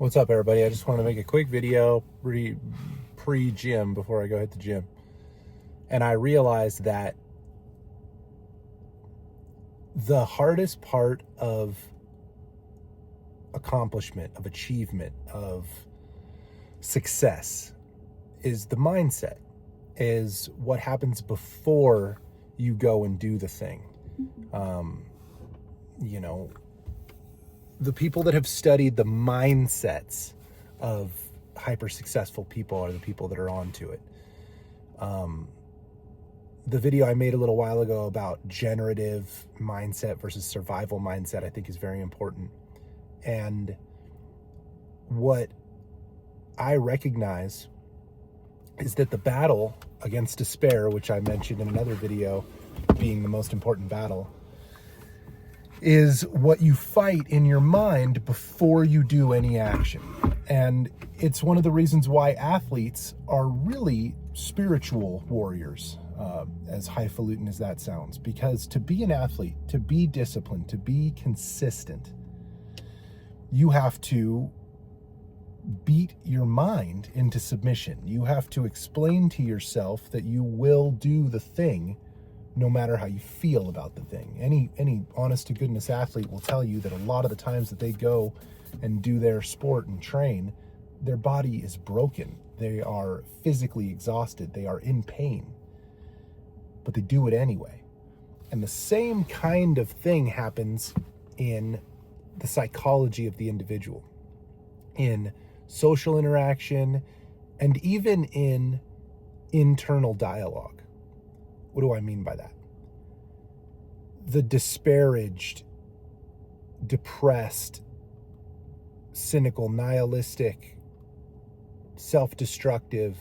What's up, everybody? I just want to make a quick video pre-gym before I go hit the gym. And I realized that the hardest part of accomplishment, of achievement, of success is the mindset, is what happens before you go and do the thing. The people that have studied the mindsets of hyper successful people are the people that are onto it. The video I made a little while ago about generative mindset versus survival mindset, I think, is very important. And what I recognize is that the battle against despair, which I mentioned in another video being the most important battle, is what you fight in your mind before you do any action. And it's one of the reasons why athletes are really spiritual warriors, as highfalutin as that sounds. Because to be an athlete, to be disciplined, to be consistent, you have to beat your mind into submission. You have to explain to yourself that you will do the thing no matter how you feel about the thing. Any honest to goodness athlete will tell you that a lot of the times that they go and do their sport and train, their body is broken. They are physically exhausted. They are in pain, but they do it anyway. And the same kind of thing happens in the psychology of the individual, in social interaction, and even in internal dialogue. What do I mean by that? The disparaged, depressed, cynical, nihilistic, self-destructive,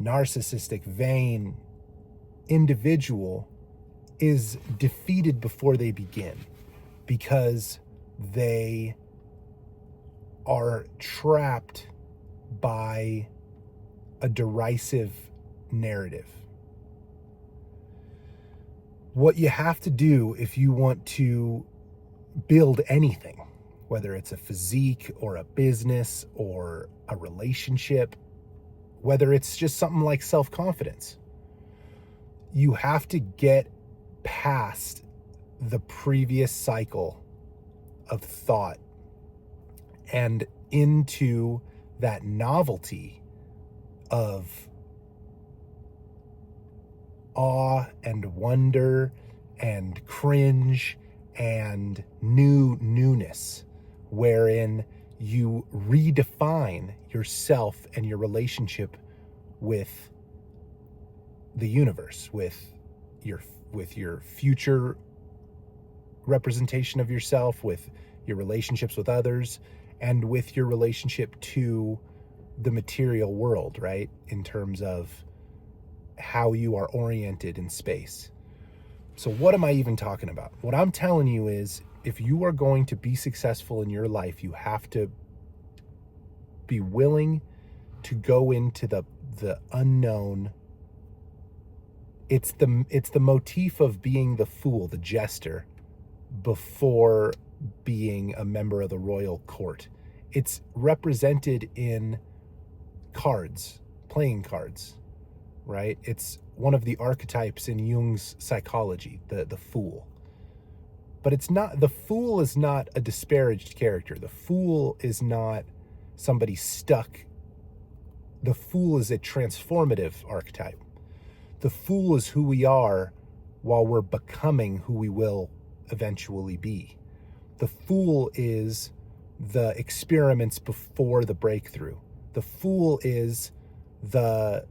narcissistic, vain individual is defeated before they begin because they are trapped by a derisive narrative. What you have to do if you want to build anything, whether it's a physique or a business or a relationship, whether it's just something like self-confidence, you have to get past the previous cycle of thought and into that novelty of awe and wonder and cringe and newness, wherein you redefine yourself and your relationship with the universe, with your future representation of yourself, with your relationships with others, and with your relationship to the material world, right? In terms of how you are oriented in space. So what am I even talking about? What I'm telling you is, if you are going to be successful in your life, you have to be willing to go into the unknown. It's the motif of being the fool, the jester, before being a member of the royal court. It's represented in cards, playing cards, right? It's one of the archetypes in Jung's psychology, the fool. But it's not, the fool is not a disparaged character. The fool is not somebody stuck. The fool is a transformative archetype. The fool is who we are while we're becoming who we will eventually be. The fool is the experiments before the breakthrough. The fool is the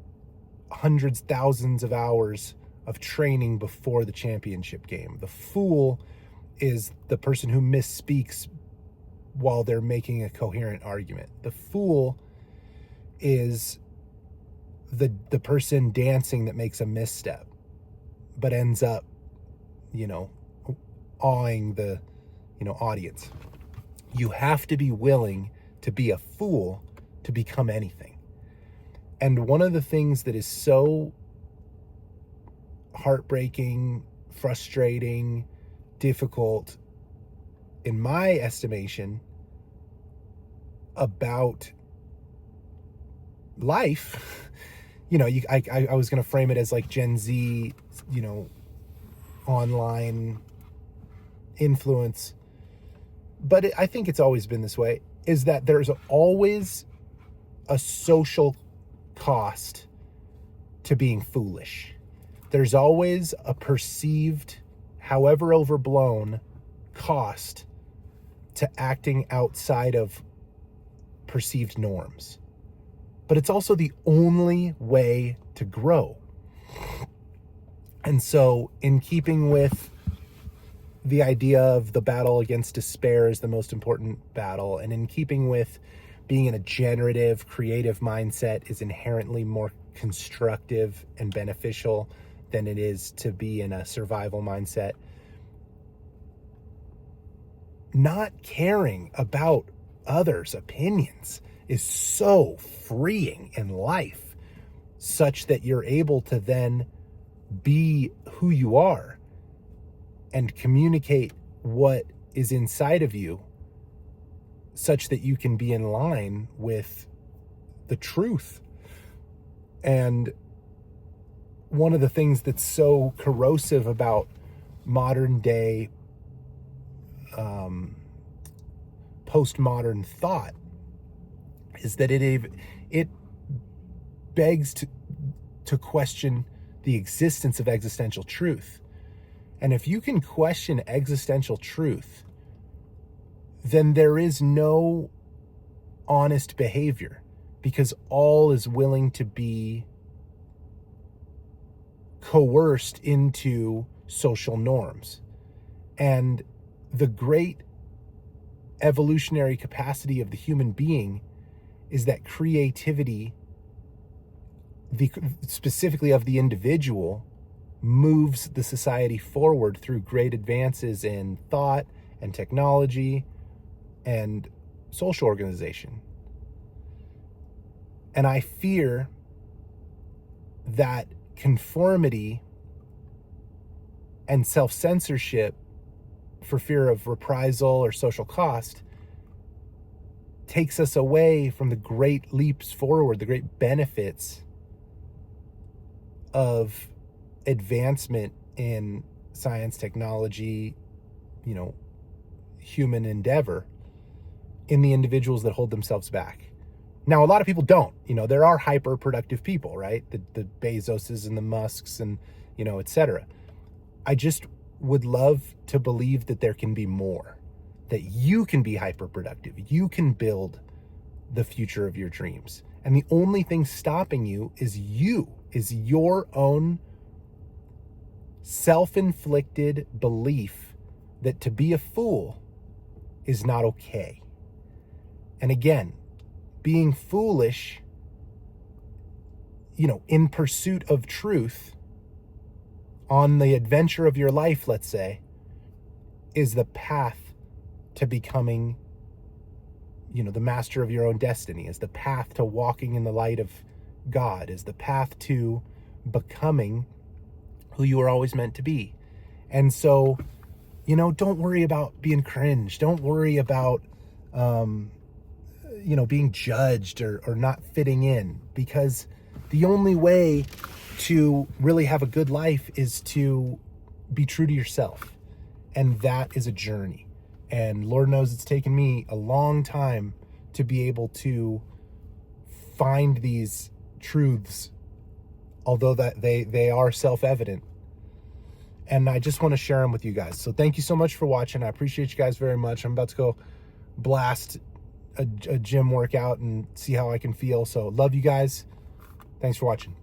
hundreds, thousands of hours of training before the championship game. The fool is the person who misspeaks while they're making a coherent argument. The fool is the person dancing that makes a misstep but ends up, awing the, audience. You have to be willing to be a fool to become anything. And one of the things that is so heartbreaking, frustrating, difficult, in my estimation, about life, I was going to frame it as like Gen Z, online influence, but I think it's always been this way, is that there's always a social cost to being foolish. There's always a perceived, however overblown, cost to acting outside of perceived norms. But it's also the only way to grow. And so, in keeping with the idea of the battle against despair is the most important battle, and in keeping with being in a generative, creative mindset is inherently more constructive and beneficial than it is to be in a survival mindset, not caring about others' opinions is so freeing in life, such that you're able to then be who you are and communicate what is inside of you, such that you can be in line with the truth. And one of the things that's so corrosive about modern day postmodern thought is that it begs to question the existence of existential truth. And if you can question existential truth, then there is no honest behavior, because all is willing to be coerced into social norms. And the great evolutionary capacity of the human being is that creativity, specifically of the individual, moves the society forward through great advances in thought and technology and social organization. And I fear that conformity and self-censorship for fear of reprisal or social cost takes us away from the great leaps forward, the great benefits of advancement in science, technology, human endeavor, in the individuals that hold themselves back. Now, a lot of people don't. There are hyper productive people, right? The Bezoses and the Musks and, et cetera. I just would love to believe that there can be more, that you can be hyper productive. You can build the future of your dreams. And the only thing stopping you is your own self-inflicted belief that to be a fool is not okay. And again, being foolish, in pursuit of truth on the adventure of your life, let's say, is the path to becoming, the master of your own destiny, is the path to walking in the light of God, is the path to becoming who you were always meant to be. And so, don't worry about being cringe. Don't worry about, being judged or not fitting in, because the only way to really have a good life is to be true to yourself. And that is a journey. And Lord knows it's taken me a long time to be able to find these truths, although that they are self-evident. And I just want to share them with you guys. So thank you so much for watching. I appreciate you guys very much. I'm about to go blast a gym workout and see how I can feel. So love you guys. Thanks for watching.